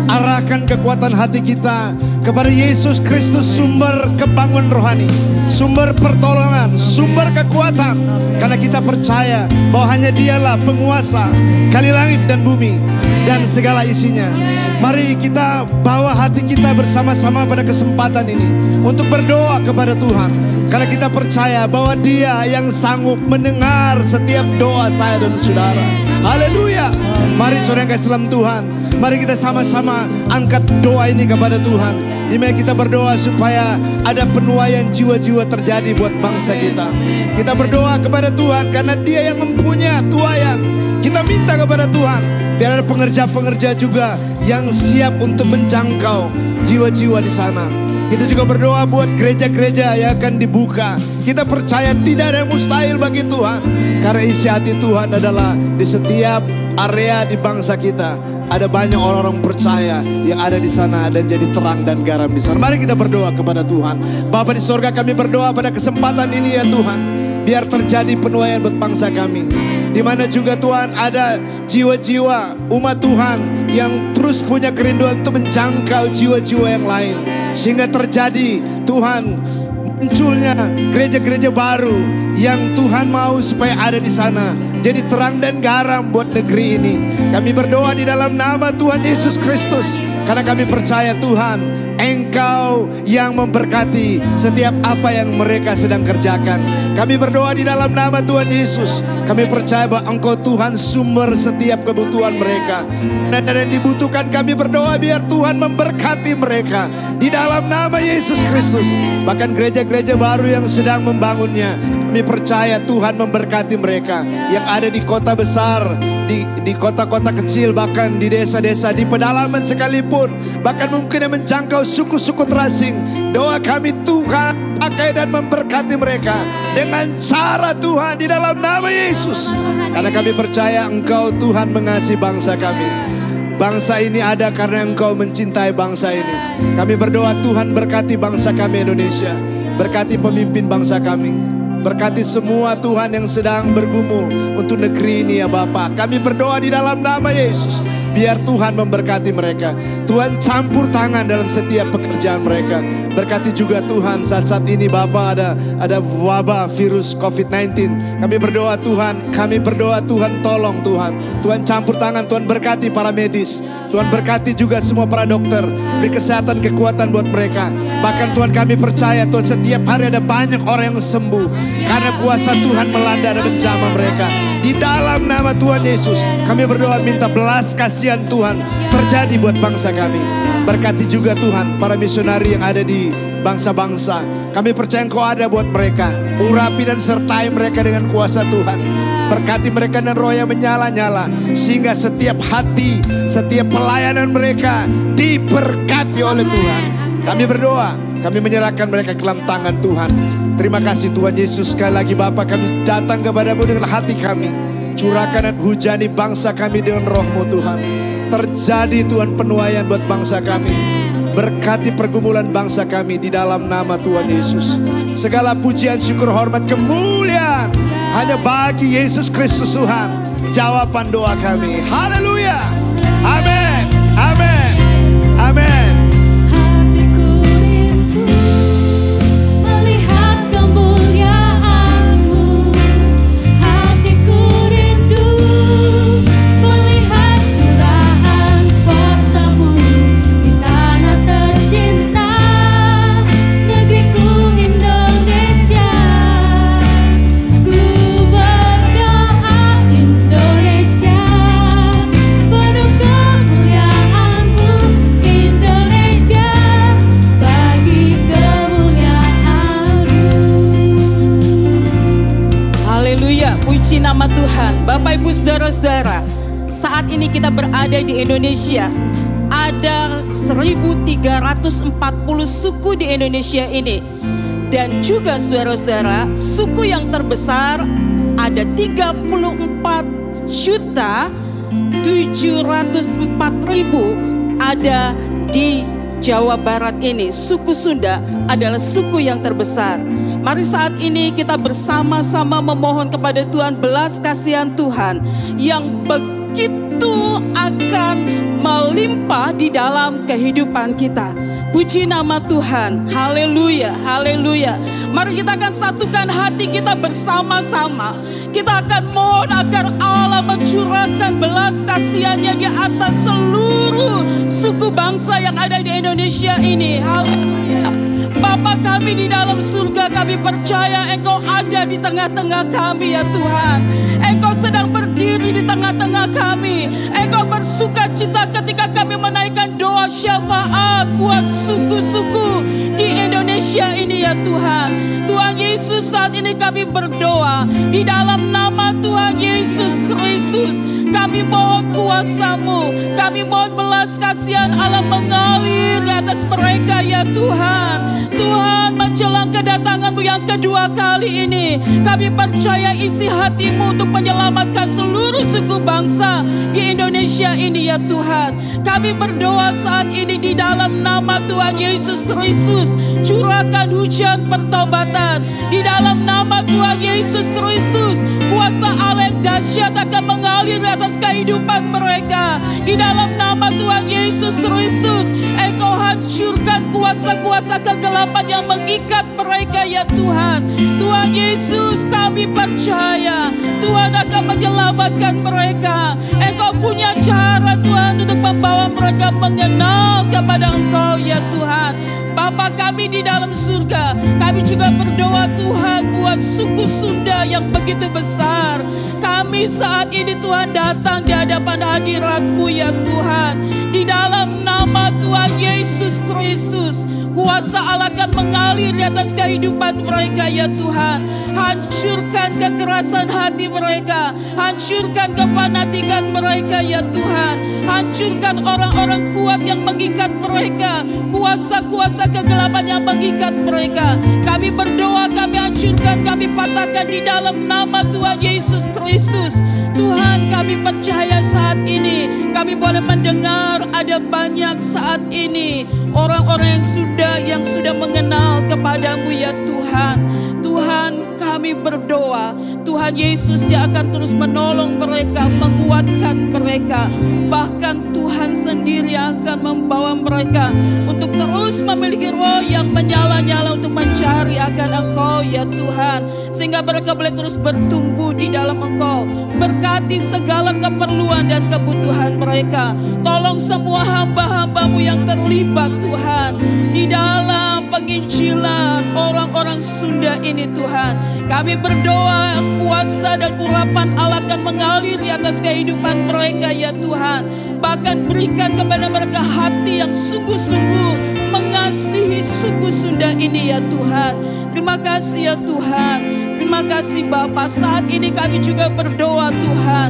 Arahkan kekuatan hati kita kepada Yesus Kristus, sumber kebangunan rohani, sumber pertolongan, sumber kekuatan. Karena kita percaya bahwa hanya Dialah penguasa kali langit dan bumi dan segala isinya. Mari kita bawa hati kita bersama-sama pada kesempatan ini untuk berdoa kepada Tuhan. Karena kita percaya bahwa Dia yang sanggup mendengar setiap doa saya dan saudara. Haleluya. Mari saudara yang kasih dalam Tuhan, mari kita sama-sama angkat doa ini kepada Tuhan. Di mana kita berdoa supaya ada penuaian jiwa-jiwa terjadi buat bangsa kita. Kita berdoa kepada Tuhan karena Dia yang mempunyai tuaian. Kita minta kepada Tuhan biar ada pengerja-pengerja juga yang siap untuk menjangkau jiwa-jiwa di sana. Kita juga berdoa buat gereja-gereja yang akan dibuka. Kita percaya tidak ada yang mustahil bagi Tuhan. Karena isi hati Tuhan adalah di setiap area di bangsa kita ada banyak orang-orang percaya yang ada di sana dan jadi terang dan garam di sana. Mari kita berdoa kepada Tuhan. Bapa di sorga, kami berdoa pada kesempatan ini ya Tuhan, biar terjadi penuaian buat bangsa kami. Di mana juga Tuhan ada jiwa-jiwa umat Tuhan yang terus punya kerinduan untuk menjangkau jiwa-jiwa yang lain, sehingga terjadi Tuhan munculnya gereja-gereja baru yang Tuhan mau supaya ada di sana, jadi terang dan garam buat negeri ini. Kami berdoa di dalam nama Tuhan Yesus Kristus, karena kami percaya Tuhan, Engkau yang memberkati setiap apa yang mereka sedang kerjakan. Kami berdoa di dalam nama Tuhan Yesus. Kami percaya bahwa Engkau Tuhan sumber setiap kebutuhan mereka. Dan yang dibutuhkan, kami berdoa biar Tuhan memberkati mereka di dalam nama Yesus Kristus. Bahkan gereja-gereja baru yang sedang membangunnya, kami percaya Tuhan memberkati mereka yang ada di kota besar, di kota-kota kecil, bahkan di desa-desa, di pedalaman sekalipun, bahkan mungkin yang menjangkau suku-suku terasing. Doa kami Tuhan pakai dan memberkati mereka dengan cara Tuhan di dalam nama Yesus. Karena kami percaya Engkau Tuhan mengasihi bangsa kami. Bangsa ini ada karena Engkau mencintai bangsa ini. Kami berdoa Tuhan berkati bangsa kami Indonesia, berkati pemimpin bangsa kami. Berkati semua Tuhan yang sedang bergumul untuk negeri ini ya Bapa. Kami berdoa di dalam nama Yesus, biar Tuhan memberkati mereka. Tuhan campur tangan dalam setiap pekerjaan mereka. Berkati juga Tuhan saat-saat ini Bapa ada wabah virus COVID-19. Kami berdoa Tuhan tolong Tuhan. Tuhan campur tangan, Tuhan berkati para medis. Tuhan berkati juga semua para dokter. Beri kesehatan, kekuatan buat mereka. Bahkan Tuhan kami percaya Tuhan setiap hari ada banyak orang yang sembuh, karena kuasa Tuhan melanda dan menjamah mereka. Di dalam nama Tuhan Yesus, kami berdoa minta belas kasihan Tuhan terjadi buat bangsa kami. Berkati juga Tuhan para misionari yang ada di bangsa-bangsa. Kami percaya Engkau ada buat mereka. Urapi dan sertai mereka dengan kuasa Tuhan. Berkati mereka dengan roh yang menyala-nyala, sehingga setiap hati, setiap pelayanan mereka diberkati oleh Tuhan. Kami berdoa, kami menyerahkan mereka ke dalam tangan Tuhan. Terima kasih Tuhan Yesus. Sekali lagi Bapa, kami datang kepadamu dengan hati kami. Curahkan dan hujani bangsa kami dengan roh-Mu Tuhan. Terjadi Tuhan penuaian buat bangsa kami. Berkati pergumulan bangsa kami di dalam nama Tuhan Yesus. Segala pujian, syukur, hormat, kemuliaan hanya bagi Yesus Kristus Tuhan. Jawaban doa kami. Haleluya. Amin. Amin. Amin. Puji nama Tuhan. Bapak Ibu Saudara-saudara, saat ini kita berada di Indonesia. Ada 1.340 suku di Indonesia ini. Dan juga saudara-saudara, suku yang terbesar ada 34.704.000 ada di Jawa Barat ini. Suku Sunda adalah suku yang terbesar. Mari saat ini kita bersama-sama memohon kepada Tuhan belas kasihan Tuhan yang begitu akan melimpah di dalam kehidupan kita. Puji nama Tuhan. Haleluya, haleluya. Mari kita akan satukan hati kita bersama-sama. Kita akan mohon agar Allah mencurahkan belas kasihannya di atas seluruh suku bangsa yang ada di Indonesia ini. Haleluya. Bapa kami di dalam surga, kami percaya Engkau ada di tengah-tengah kami ya Tuhan. Engkau sedang berdiri di tengah-tengah kami. Engkau bersuka cita ketika kami menaikkan doa syafaat buat suku-suku di Indonesia ini ya Tuhan. Tuhan Yesus, saat ini kami berdoa di dalam nama Tuhan Yesus Kristus. Kami mohon kuasa-Mu, kami mohon belas kasihan Allah mengalir di atas mereka ya Tuhan. Tuhan, menjelang kedatangan-Mu yang kedua kali ini, kami percaya isi hati-Mu untuk menyelamatkan seluruh suku bangsa di Indonesia ini ya Tuhan. Kami berdoa saat ini di dalam nama Tuhan Yesus Kristus, curahkan hujan pertobatan. Di dalam nama Tuhan Yesus Kristus, kuasa Allah yang dahsyat akan mengalir di atas kehidupan mereka. Di dalam nama Tuhan Yesus Kristus, Engkau hancurkan kuasa-kuasa kegelapan yang mengikat mereka ya Tuhan. Tuhan Yesus, kami percaya Tuhan akan menyelamatkan mereka. Engkau punya cara Tuhan untuk membawa mereka mengenal kepada Engkau ya Tuhan. Bapa kami di dalam surga, kami juga berdoa Tuhan buat suku Sunda yang begitu besar. Kami saat ini Tuhan datang di hadapan hadirat-Mu ya Tuhan. Di dalam nama Tuhan Yesus Kristus, kuasa Allah akan mengalir di atas kehidupan mereka ya Tuhan. Hancurkan kekerasan hati mereka, hancurkan kefanatikan mereka ya Tuhan. Hancurkan orang-orang kuat yang mengikat mereka, kuasa-kuasa kegelapan yang mengikat mereka. Kami berdoa, kami hancurkan, kami patahkan di dalam nama Tuhan Yesus Kristus. Tuhan, kami percaya saat ini kami boleh mendengar ada banyak saat ini orang-orang yang sudah mengenal kepadamu ya Tuhan. Tuhan, kami berdoa Tuhan Yesus yang akan terus menolong mereka, menguatkan mereka. Bahkan Tuhan sendiri akan membawa mereka untuk terus memiliki roh yang menyala-nyala untuk mencari akan Engkau ya Tuhan. Sehingga mereka boleh terus bertumbuh di dalam Engkau. Berkati segala keperluan dan kebutuhan mereka. Tolong semua hamba-hamba-Mu yang terlibat Tuhan di dalam penginjilan orang-orang Sunda ini Tuhan. Kami berdoa kuasa dan urapan Allah akan mengalir di atas kehidupan mereka ya Tuhan. Bahkan berikan kepada mereka hati yang sungguh-sungguh mengasihi suku Sunda ini ya Tuhan. Terima kasih ya Tuhan. Terima kasih Bapa. Saat ini kami juga berdoa Tuhan,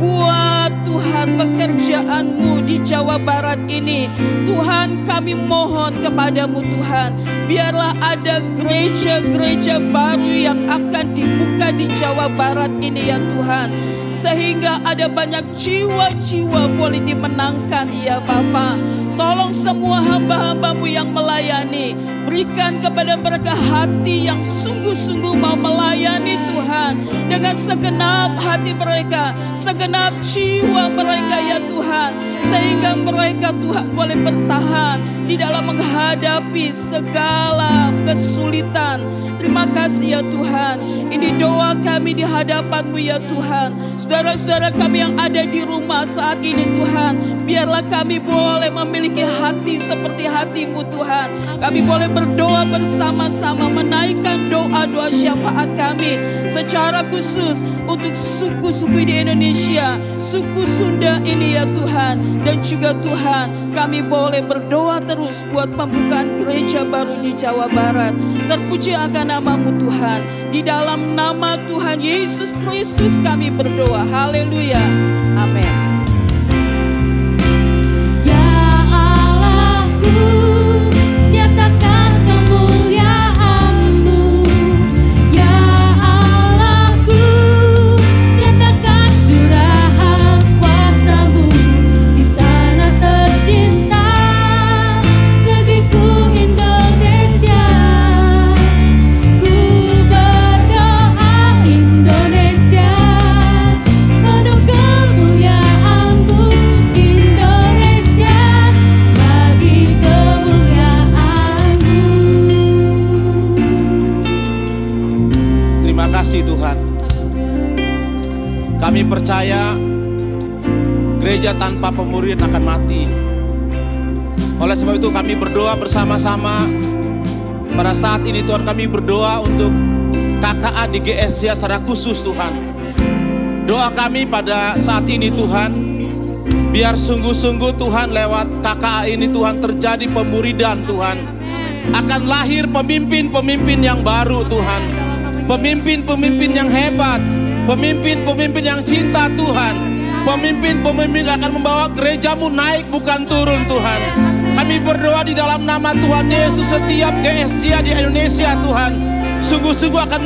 buat Tuhan pekerjaan-Mu di Jawa Barat ini. Tuhan, kami mohon kepadamu Tuhan, biarlah ada gereja-gereja baru yang akan dibuka di Jawa Barat ini ya Tuhan. Sehingga ada banyak jiwa-jiwa boleh dimenangkan ya Bapa. Tolong semua hamba-hamba-Mu yang melayani, berikan kepada mereka hati yang sungguh-sungguh mau melayani Tuhan dengan segenap hati mereka, segenap jiwa mereka ya Tuhan. Sehingga mereka Tuhan boleh bertahan di dalam menghadapi segala kesulitan. Terima kasih ya Tuhan. Ini doa kami di hadapan-Mu ya Tuhan. Saudara-saudara kami yang ada di rumah saat ini Tuhan, biarlah kami boleh memiliki hati seperti hati-Mu Tuhan. Kami boleh berdoa bersama-sama, menaikkan doa-doa syafaat kami secara khusus untuk suku-suku di Indonesia, suku Sunda ini ya Tuhan. Dan juga Tuhan, kami boleh berdoa terus buat pembukaan gereja baru di Jawa Barat. Terpuji akan nama-Mu Tuhan. Di dalam nama Tuhan Yesus Kristus kami berdoa. Haleluya. Amin. Kami percaya gereja tanpa pemurid akan mati. Oleh sebab itu kami berdoa bersama-sama. Pada saat ini Tuhan, kami berdoa untuk KKA di GSC secara khusus Tuhan. Doa kami pada saat ini Tuhan, biar sungguh-sungguh Tuhan lewat KKA ini Tuhan terjadi pemuridan Tuhan. Akan lahir pemimpin-pemimpin yang baru Tuhan. Pemimpin-pemimpin yang hebat. Pemimpin-pemimpin yang cinta Tuhan. Pemimpin-pemimpin akan membawa gereja-Mu naik bukan turun Tuhan. Kami berdoa di dalam nama Tuhan Yesus, setiap GSC di Indonesia Tuhan sungguh-sungguh akan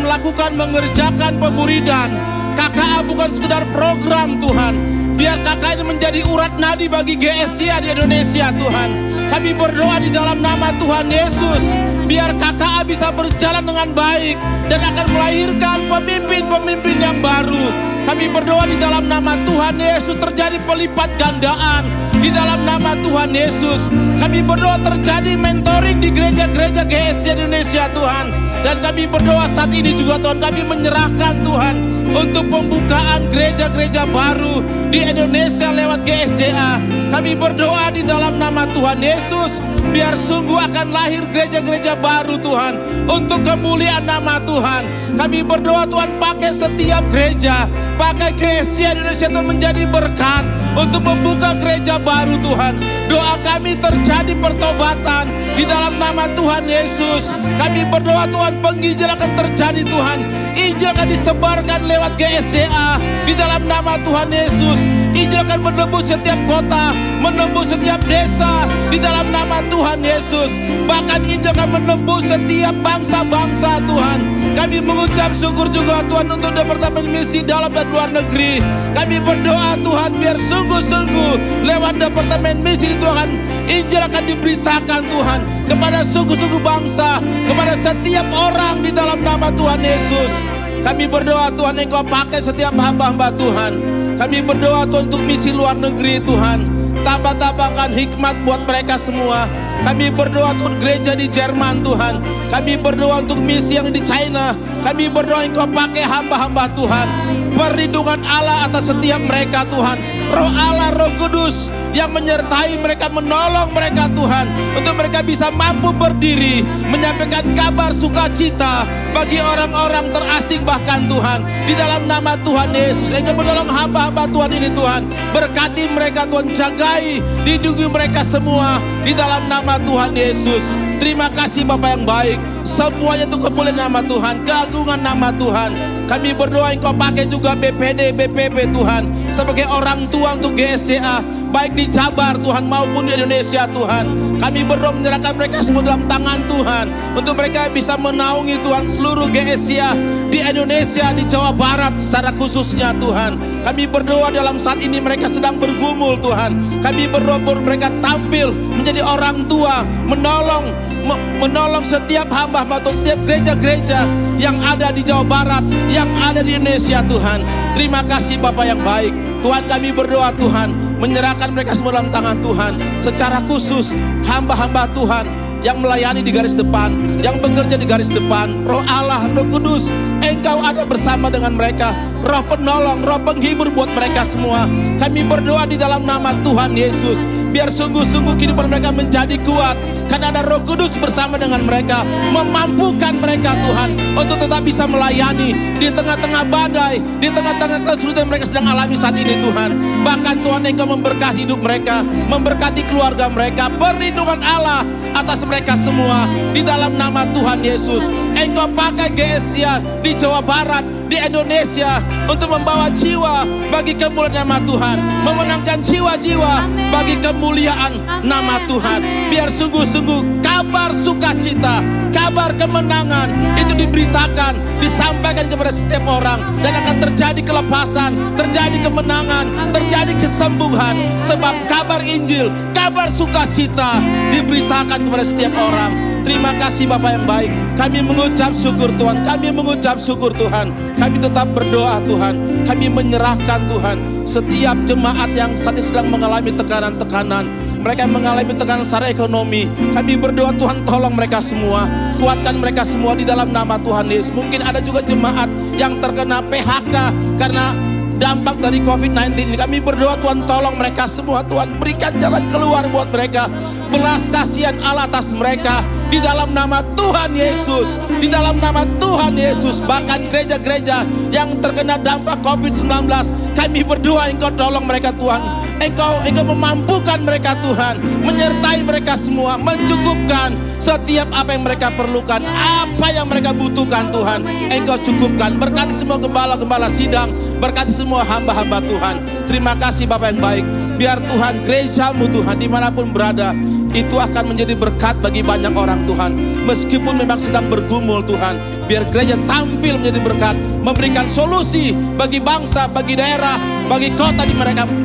mengerjakan pemuridan. KKA bukan sekedar program Tuhan. Biar KKA ini menjadi urat nadi bagi GSCA di Indonesia Tuhan. Kami berdoa di dalam nama Tuhan Yesus, biar KKA bisa berjalan dengan baik dan akan melahirkan pemimpin-pemimpin yang baru. Kami berdoa di dalam nama Tuhan Yesus terjadi pelipat gandaan di dalam nama Tuhan Yesus. Kami berdoa terjadi mentoring di gereja-gereja GSCA di Indonesia Tuhan. Dan kami berdoa saat ini juga Tuhan, kami menyerahkan Tuhan untuk pembukaan gereja-gereja baru di Indonesia lewat GSCA. Kami berdoa di dalam nama Tuhan Yesus, biar sungguh akan lahir gereja-gereja baru Tuhan, untuk kemuliaan nama Tuhan. Kami berdoa Tuhan, pakai setiap gereja, pakai GSCA Indonesia Tuhan menjadi berkat untuk membuka gereja baru Tuhan. Doa kami terjadi pertobatan di dalam nama Tuhan Yesus. Kami berdoa Tuhan, penginjil akan terjadi Tuhan. Injil akan disebarkan lewat GSCA di dalam nama Tuhan Yesus. Injil akan menembus setiap kota, menembus setiap desa di dalam nama Tuhan Yesus. Bahkan Injil akan menembus setiap bangsa-bangsa Tuhan. Kami mengucap syukur juga Tuhan untuk Departemen Misi Dalam dan Luar Negeri. Kami berdoa Tuhan, biar sungguh-sungguh lewat Departemen Misi Tuhan, Injil akan diberitakan Tuhan kepada suku-suku bangsa, kepada setiap orang di dalam nama Tuhan Yesus. Kami berdoa Tuhan, Engkau pakai setiap hamba-hamba Tuhan. Kami berdoa Tuhan untuk misi luar negeri Tuhan. Tambah-tambahkan hikmat buat mereka semua. Kami berdoa untuk gereja di Jerman Tuhan. Kami berdoa untuk misi yang di China. Kami berdoa Engkau pakai hamba-hamba Tuhan. Perlindungan Allah atas setiap mereka Tuhan. Roh Allah, Roh Kudus yang menyertai mereka, menolong mereka Tuhan, untuk mereka bisa mampu berdiri menyampaikan kabar sukacita bagi orang-orang terasing bahkan Tuhan. Di dalam nama Tuhan Yesus, Engkau menolong hamba-hamba Tuhan ini Tuhan. Berkati mereka Tuhan, jagai, lindungi mereka semua di dalam nama Tuhan Yesus. Terima kasih Bapa yang baik, semuanya untuk kemuliaan nama Tuhan, keagungan nama Tuhan. Kami berdoa Engkau pakai juga BPD, BPP Tuhan, sebagai orang tua untuk GSCA, baik di Jabar Tuhan maupun di Indonesia Tuhan. Kami berdoa menyerahkan mereka semua dalam tangan Tuhan, untuk mereka bisa menaungi Tuhan seluruh GSCA di Indonesia, di Jawa Barat secara khususnya Tuhan. Kami berdoa dalam saat ini mereka sedang bergumul Tuhan. Kami berdoa mereka tampil menjadi orang tua, menolong setiap hamba-hamba Tuhan, setiap gereja-gereja yang ada di Jawa Barat, yang ada di Indonesia Tuhan. Terima kasih Bapa yang baik. Tuhan, kami berdoa Tuhan, menyerahkan mereka semua dalam tangan Tuhan. Secara khusus hamba-hamba Tuhan yang melayani di garis depan, yang bekerja di garis depan. Roh Allah, Roh Kudus, Engkau ada bersama dengan mereka. Roh penolong, roh penghibur buat mereka semua. Kami berdoa di dalam nama Tuhan Yesus, biar sungguh-sungguh kehidupan mereka menjadi kuat, karena ada Roh Kudus bersama dengan mereka, memampukan mereka Tuhan untuk tetap bisa melayani di tengah-tengah badai, di tengah-tengah kesulitan mereka sedang alami saat ini Tuhan. Bahkan Tuhan, Engkau memberkati hidup mereka, memberkati keluarga mereka. Perlindungan Allah atas mereka semua di dalam nama Tuhan Yesus. Engkau pakai GSCA di Jawa Barat, di Indonesia, untuk membawa jiwa bagi kemuliaan nama Tuhan, memenangkan jiwa-jiwa bagi kemuliaan nama Tuhan. Biar sungguh-sungguh kabar sukacita, kabar kemenangan itu diberitakan, disampaikan kepada setiap orang, dan akan terjadi kelepasan, terjadi kemenangan, terjadi kesembuhan, sebab kabar Injil, kabar sukacita diberitakan kepada setiap orang. Terima kasih Bapa yang baik. Kami mengucap syukur Tuhan, kami mengucap syukur Tuhan. Kami tetap berdoa Tuhan, kami menyerahkan Tuhan setiap jemaat yang saat ini sedang mengalami tekanan-tekanan. Mereka mengalami tekanan secara ekonomi. Kami berdoa Tuhan, tolong mereka semua, kuatkan mereka semua di dalam nama Tuhan Yesus. Mungkin ada juga jemaat yang terkena PHK karena dampak dari COVID-19 ini. Kami berdoa Tuhan, tolong mereka semua Tuhan, berikan jalan keluar buat mereka. Belas kasihan Allah atas mereka di dalam nama Tuhan Yesus, di dalam nama Tuhan Yesus. Bahkan gereja-gereja yang terkena dampak COVID-19, kami berdoa Engkau tolong mereka Tuhan. Engkau memampukan mereka Tuhan, menyertai mereka semua, mencukupkan setiap apa yang mereka perlukan, apa yang mereka butuhkan Tuhan, Engkau cukupkan. Berkati semua gembala-gembala sidang, berkati semua hamba-hamba Tuhan. Terima kasih Bapa yang baik. Biar Tuhan, gerejamu Tuhan dimanapun berada, itu akan menjadi berkat bagi banyak orang Tuhan. Meskipun memang sedang bergumul Tuhan, biar gereja tampil menjadi berkat, memberikan solusi bagi bangsa, bagi daerah, bagi kota di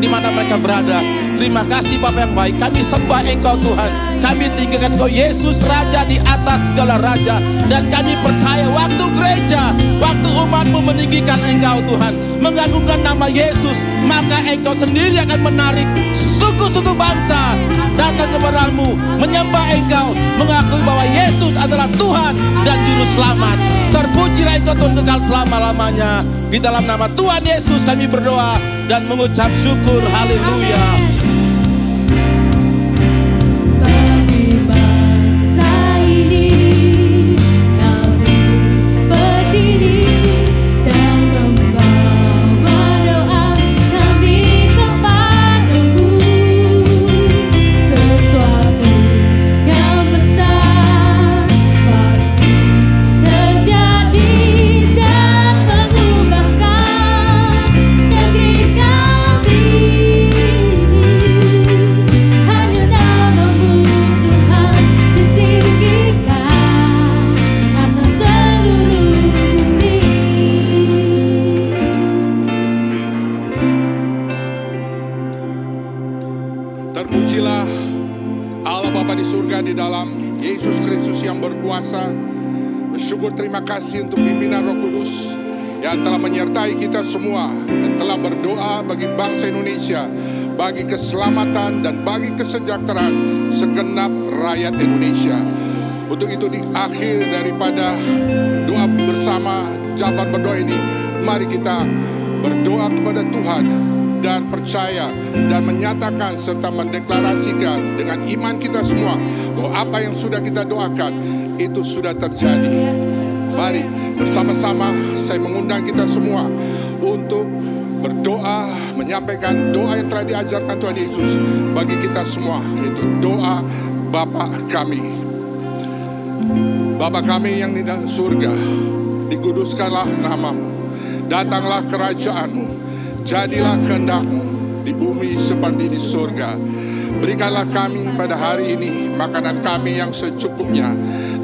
mana mereka berada. Terima kasih Bapa yang baik, kami sembah Engkau Tuhan. Kami tinggikan Engkau Yesus Raja di atas segala raja. Dan kami percaya waktu gereja, waktu umatmu meninggikan Engkau Tuhan, mengagungkan nama Yesus, maka Engkau sendiri akan menarik suku-suku bangsa datang kepadamu, menyembah Engkau, mengakui bahwa Yesus adalah Tuhan dan Juru Selamat. Terpujilah Engkau Tuhan kekal selama-lamanya. Di dalam nama Tuhan Yesus kami berdoa dan mengucap syukur. Haleluya. Terpujilah Allah Bapa di surga di dalam Yesus Kristus yang berkuasa. Bersyukur terima kasih untuk pimpinan Roh Kudus yang telah menyertai kita semua, yang telah berdoa bagi bangsa Indonesia, bagi keselamatan dan bagi kesejahteraan segenap rakyat Indonesia. Untuk itu di akhir daripada doa bersama Jabar Berdoa ini, mari kita berdoa kepada Tuhan dan percaya dan menyatakan serta mendeklarasikan dengan iman kita semua bahwa apa yang sudah kita doakan itu sudah terjadi. Mari bersama-sama saya mengundang kita semua untuk berdoa, menyampaikan doa yang telah diajarkan Tuhan Yesus bagi kita semua, yaitu doa Bapa kami. Bapa kami yang di dalam surga, dikuduskanlah namamu, datanglah kerajaanmu, jadilah kehendak-Mu di bumi seperti di surga. Berikanlah kami pada hari ini makanan kami yang secukupnya,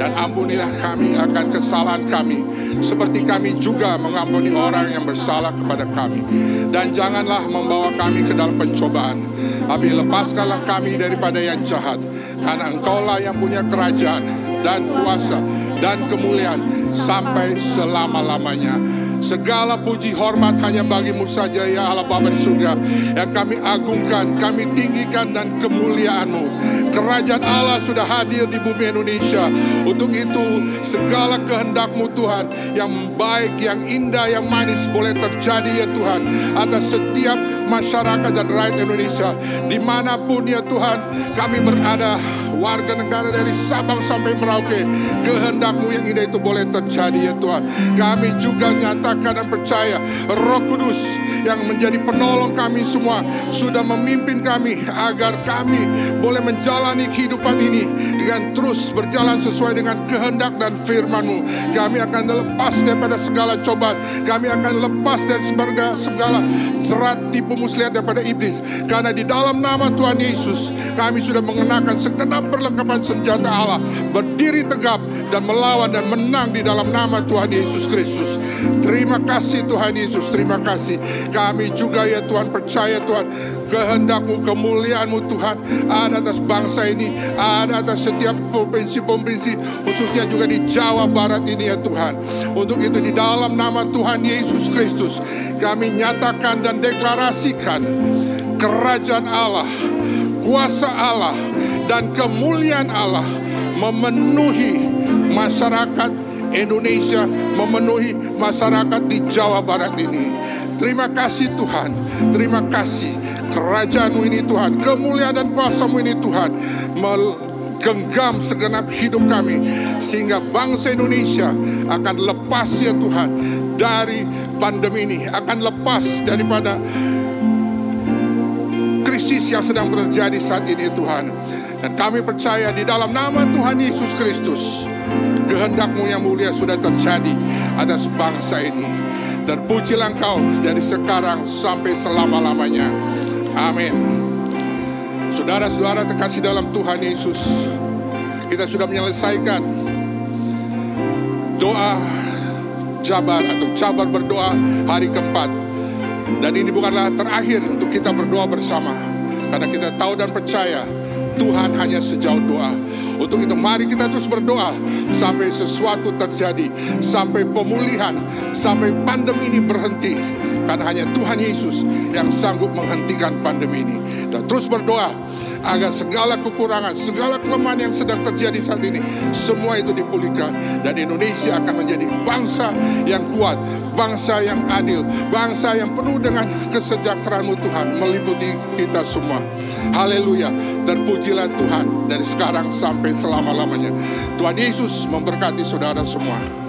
dan ampunilah kami akan kesalahan kami, seperti kami juga mengampuni orang yang bersalah kepada kami. Dan janganlah membawa kami ke dalam pencobaan, tapi lepaskanlah kami daripada yang jahat, karena Engkaulah yang punya kerajaan dan kuasa dan kemuliaan sampai selama-lamanya. Segala puji hormat hanya bagi-Mu saja ya Allah Bapa di surga, yang kami agungkan, kami tinggikan dan kemuliaan-Mu. Kerajaan Allah sudah hadir di bumi Indonesia. Untuk itu segala kehendak-Mu Tuhan yang baik, yang indah, yang manis boleh terjadi ya Tuhan atas setiap masyarakat dan rakyat Indonesia dimanapun ya Tuhan kami berada, warga negara dari Sabang sampai Merauke. Kehendak-Mu yang indah itu boleh terjadi ya Tuhan. Kami juga nyatakan dan percaya Roh Kudus yang menjadi penolong kami semua sudah memimpin kami agar kami boleh menjalani kehidupan ini dengan terus berjalan sesuai dengan kehendak dan firman-Mu. Kami akan lepas daripada segala cobaan, kami akan lepas dari segala jerat tipu muslihat daripada iblis, karena di dalam nama Tuhan Yesus kami sudah mengenakan segenap perlengkapan senjata Allah, berdiri tegap dan melawan dan menang di dalam nama Tuhan Yesus Kristus. Terima kasih Tuhan Yesus, terima kasih. Kami juga ya Tuhan percaya Tuhan kehendak-Mu, kemuliaan-Mu Tuhan ada atas bangsa ini, ada atas setiap provinsi-provinsi, khususnya juga di Jawa Barat ini ya Tuhan. Untuk itu di dalam nama Tuhan Yesus Kristus kami nyatakan dan deklarasikan kerajaan Allah, kuasa Allah dan kemuliaan Allah memenuhi masyarakat Indonesia, memenuhi masyarakat di Jawa Barat ini. Terima kasih Tuhan, terima kasih kerajaan-Mu ini Tuhan, kemuliaan dan kuasa-Mu ini Tuhan menggenggam segenap hidup kami, sehingga bangsa Indonesia akan lepas ya Tuhan dari pandemi ini, akan lepas daripada krisis yang sedang terjadi saat ini Tuhan. Dan kami percaya di dalam nama Tuhan Yesus Kristus, kehendak-Mu yang mulia sudah terjadi atas bangsa ini. Terpujilah Engkau dari sekarang sampai selama-lamanya. Amin. Saudara-saudara terkasih dalam Tuhan Yesus, kita sudah menyelesaikan doa Jabar atau Jabar berdoa hari keempat. Dan ini bukanlah terakhir untuk kita berdoa bersama, karena kita tahu dan percaya Tuhan hanya sejauh doa. Untuk itu mari kita terus berdoa sampai sesuatu terjadi, sampai pemulihan, sampai pandemi ini berhenti. Karena hanya Tuhan Yesus yang sanggup menghentikan pandemi ini. Dan terus berdoa agar segala kekurangan, segala kelemahan yang sedang terjadi saat ini, semua itu dipulihkan. Dan Indonesia akan menjadi bangsa yang kuat, bangsa yang adil, bangsa yang penuh dengan kesejahteraan-Mu Tuhan, meliputi kita semua. Haleluya, terpujilah Tuhan dari sekarang sampai selama-lamanya. Tuhan Yesus memberkati saudara semua.